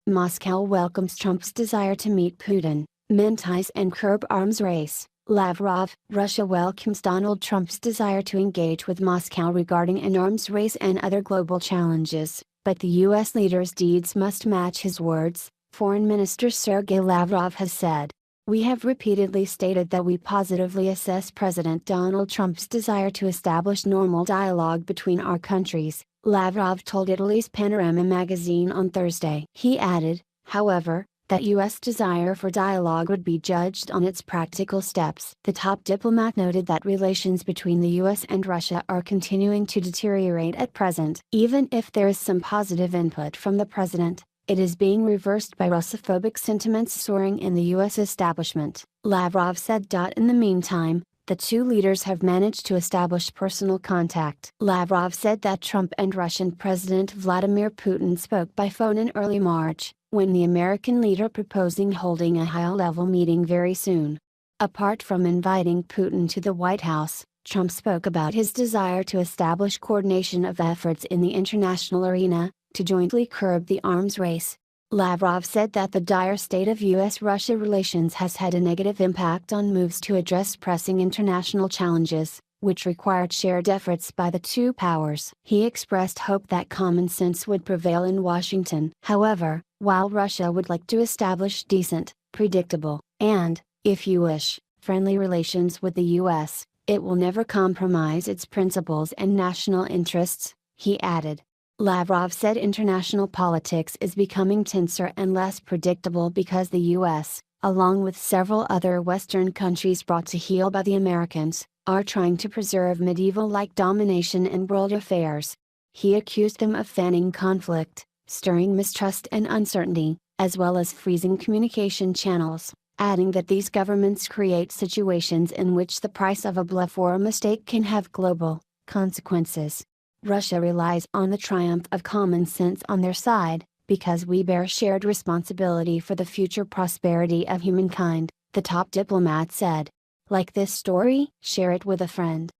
Moscow welcomes Trump's desire to meet Putin, mend ties and curb arms race. Lavrov, Russia welcomes Donald Trump's desire to engage with Moscow regarding an arms race and other global challenges, but the U.S. leader's deeds must match his words, Foreign Minister Sergey Lavrov has said. We have repeatedly stated that we positively assess President Donald Trump's desire to establish normal dialogue between our countries, Lavrov told Italy's Panorama magazine on Thursday. He added, however, that U.S. desire for dialogue would be judged on its practical steps. The top diplomat noted that relations between the U.S. and Russia are continuing to deteriorate at present. Even if there is some positive input from the president, it is being reversed by Russophobic sentiments soaring in the U.S. establishment, Lavrov said. In the meantime, the two leaders have managed to establish personal contact. Lavrov said that Trump and Russian President Vladimir Putin spoke by phone in early March, when the American leader proposing holding a high-level meeting very soon. Apart from inviting Putin to the White House, Trump spoke about his desire to establish coordination of efforts in the international arena, to jointly curb the arms race. Lavrov said that the dire state of U.S.-Russia relations has had a negative impact on moves to address pressing international challenges, which required shared efforts by the two powers. He expressed hope that common sense would prevail in Washington. However, while Russia would like to establish decent, predictable, and, if you wish, friendly relations with the U.S., it will never compromise its principles and national interests, he added. Lavrov said international politics is becoming tenser and less predictable because the U.S., along with several other Western countries brought to heel by the Americans, are trying to preserve medieval-like domination in world affairs. He accused them of fanning conflict, stirring mistrust and uncertainty, as well as freezing communication channels, adding that these governments create situations in which the price of a bluff or a mistake can have global consequences. Russia relies on the triumph of common sense on their side, because we bear shared responsibility for the future prosperity of humankind, the top diplomat said. Like this story? Share it with a friend.